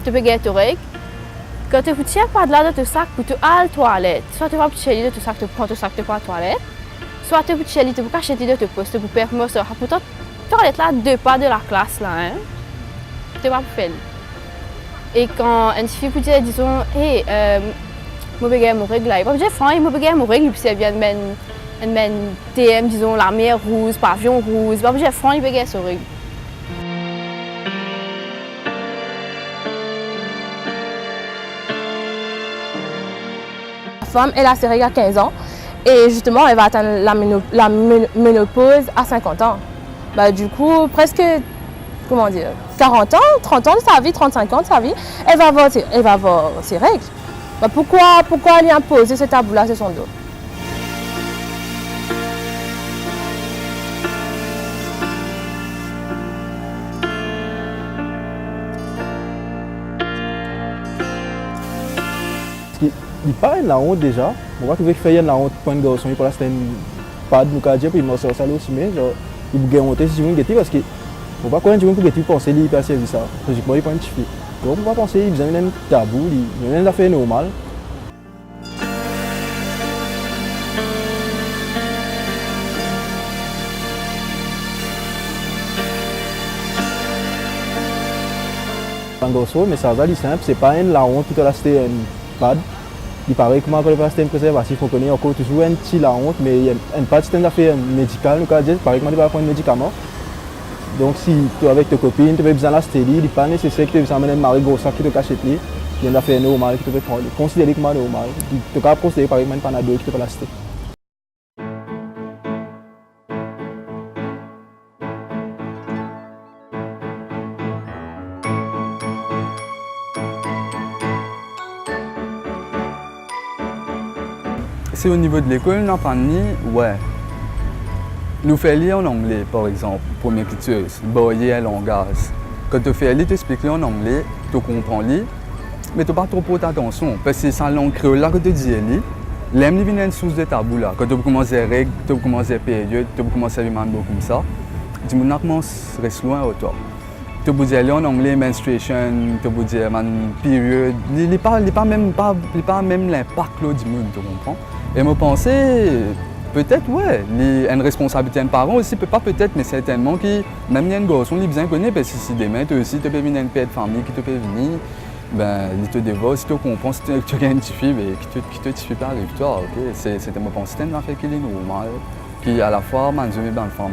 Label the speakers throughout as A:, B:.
A: tu peux gagner ton règle. Quand tu tiens pas de là dans ton sac pour te aller à la toilette, soit tu vas petit de ton sac, tu prends ton sac, tu vas à la toilette, soit tu petit tu peux cacher de ton poste pour permettre ça. Pourtant, toilette là 2 pas de la classe là, hein. Tu vas faire. Et quand une fille peut dire, disons, hey, moi je vais mon règle là, il va dire, enfin, moi je vais mon règle, puis elle vient de mettre TM, disons, la mer rouge, pavillon rouge, il va dire, enfin, il va gagner son règle.
B: La femme, elle a ses règles à 15 ans et justement, elle va atteindre la ménopause à 50 ans. Bah, du coup, presque, comment dire, 40 ans, 30 ans de sa vie, 35 ans de sa vie, elle va avoir ses règles. Bah, pourquoi lui imposer ce tabou-là sur son dos?
C: Il parle de la honte déjà. On va trouver qu'il fait la honte pour un garçon. Il parle de pas de nous dire puis il m'a sorti ça aussi mais genre il bouge honte si vous voulez parce que on va connaître vous que penser lui faire service ça. Logiquement il pas une fille. Donc on va penser il besoin d'un tabou, il y a une affaire normale. Un garçon mais ça va être simple, c'est pas une la honte tout à la c'était une pad. Il paraît que quand le système préservatif, on connaît encore toujours un petit la honte, mais il y a une partie d'une affaire médicale, nous dire, par exemple, tu vas prendre un médicament. Donc si tu es avec tes copines, tu as besoin de la stérile, il n'est pas nécessaire que tu aies besoin d'un mari gros sac qui te cache les. Il y a une affaire normale que tu peux prendre, considérer comme normal. Tu peux procéder par exemple un panadol qui te peut la stérile.
D: Si au niveau de l'école, on n'a pas ni, ouais. Nous faisons lire en anglais, par exemple, première culture, boyer langage. Quand tu fais lire, tu expliques en anglais, tu comprends lire, mais tu n'as pas trop porté attention. Parce que c'est la langue créole là que tu dis lire. L'aime vient une source de tabou là. Quand tu commences à règles, tu commences à période, tu commences à vivre un mot comme ça, tu commences à rester loin de toi. Tu peux dire en anglais menstruation, tu peux dire période, il n'y a pas même l'impact du monde, tu comprends? Et je pensais, peut-être, ouais, il y a une responsabilité d'un parent aussi, peut-être, mais certainement que même il y a un garçon qui bien connaît, parce que si demain, tu aussi, tu peux venir une père de famille qui te peut venir, ben, il te divorce, si tu comprends, si tu gagnes une fille, qui te suit pas, arrive-toi, ok? C'était ma pensée, c'est une affaire qui est normale, qui à la fois, je me une femme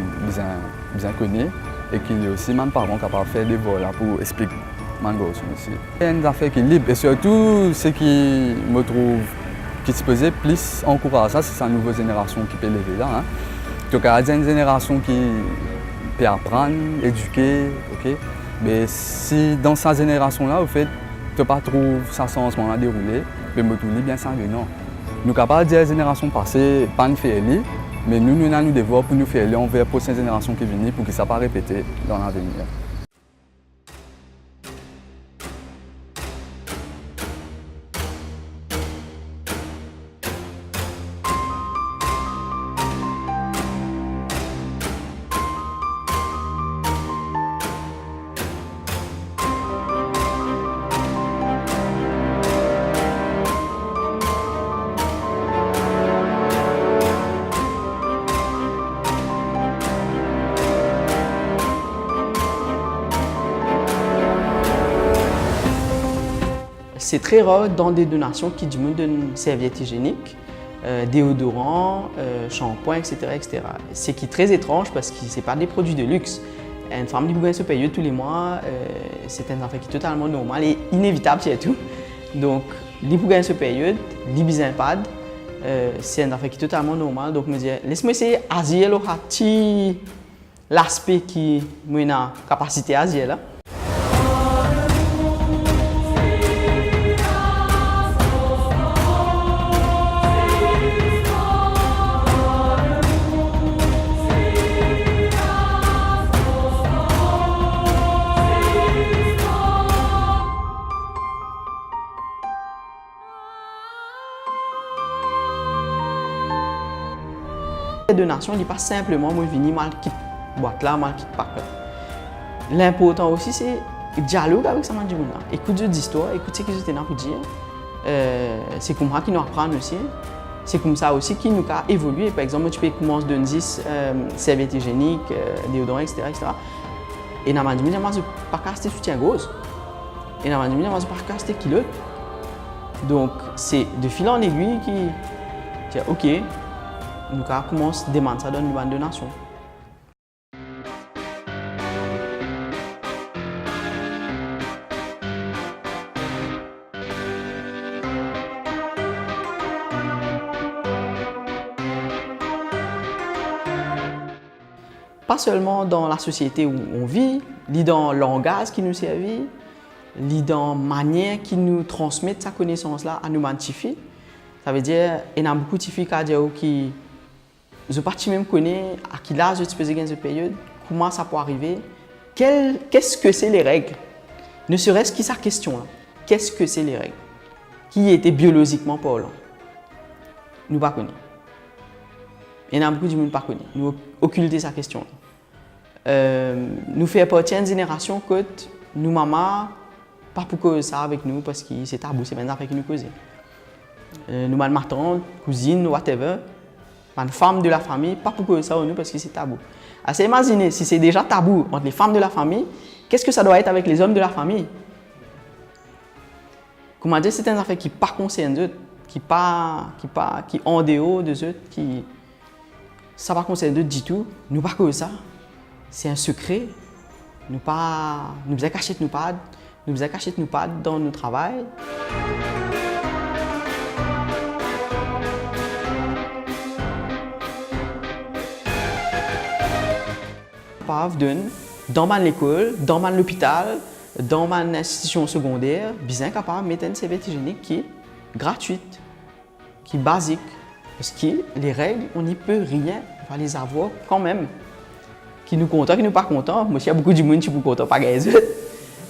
D: bien connue, et qui est aussi, même parent capable de faire des vols pour expliquer mon garçon aussi. Il y a une affaire qui est libre, et surtout, ce qui me trouve qui se faisait plus encourager ça, c'est sa nouvelle génération qui peut lever là. Hein. Donc, il y a une génération qui peut apprendre, éduquer, ok? Mais si dans sa génération-là, au fait, tu n'as pas trouvé ça changement à dérouler, mais je dis bien ça, non. Nous sommes capables de dire la génération passée, pas de faire lire, mais nous avons nos devoirs pour nous faire lire envers la prochaine génération qui vient pour que ça ne soit pas répété dans l'avenir.
E: C'est très rare dans des donations qui demandent une serviette hygiénique, déodorant, shampoing, etc., etc. Ce qui est très étrange parce que ce n'est pas des produits de luxe. Une femme qui peut se payer tous les mois, c'est un affaire qui est totalement normal et inévitable surtout. Donc, les pouvez se payer, les besoins pas, c'est un affaire qui est totalement normal. Donc, je me dis, laisse-moi essayer d'agir l'aspect qui a la capacité à agir. La donation n'est pas simplement moi venir mal quitte boîte là, mal quitte paquet. L'important aussi c'est dialogue avec ça, écoute des histoires, écoute ce qu'ils étaient là pour dire. C'est comme ça qu'ils nous apprennent aussi. C'est comme ça aussi qu'ils nous a évolué. Par exemple, tu peux commencer de 10 serviettes hygiéniques, déodorants, etc. Et nous avons dit, je ne pas caster soutien-gauche. Et nous avons dit, je ne pas caster kilote. Donc, c'est de fil en aiguille qui dit, OK, nous avons commencé à demander ça dans une bande de nations. Pas seulement dans la société où on vit, ni dans le langage qui nous servit, ni dans la manière qui nous transmet sa connaissance-là à nous identifier. Ça veut dire qu'il y a beaucoup de filles qui ne pas même connaître à quel âge tu peux gagner cette période, comment ça peut arriver, qu'est-ce que c'est les règles. Ne serait-ce que sa question-là. Qu'est-ce que c'est les règles? Qui était biologiquement parlant? Nous ne connaissons pas. Il y a beaucoup de gens qui ne connaissent pas. Nous occulter sa question. Nous faisons partie d'une génération que nous, maman, pas pour causer ça avec nous parce que c'est tabou, c'est maintenant avec nous causer. Nous, ma tante, cousine, whatever, une femme de la famille, pas pour causer ça avec nous parce que c'est tabou. Alors, imaginez, si c'est déjà tabou entre les femmes de la famille, qu'est-ce que ça doit être avec les hommes de la famille? Comment dire, c'est une affaire qui ne concerne pas eux, qui en dehors de eux, qui ça va concerner du tout. Nous pas que ça. C'est un secret. Nous faisons cacher nos pads. Nous faisons cacher nos pads dans notre travail. Dans l'école, dans l'hôpital, dans une institution secondaire, bien capable de mettre une serviette hygiénique qui est gratuite, qui est basique. Parce que les règles, on n'y peut rien, on va les avoir quand même. Qui nous content, qui nous pas contents. Moi, il y a beaucoup de monde qui ne sont pas contents, pas gagner.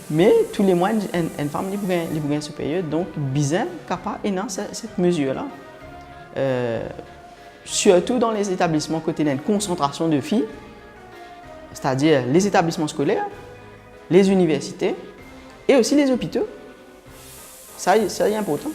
E: Mais tous les mois, une femme est pour cette période. Donc, bien capable de cette mesure-là. Surtout dans les établissements côté d'une concentration de filles, c'est-à-dire les établissements scolaires, les universités et aussi les hôpitaux. Ça, c'est important.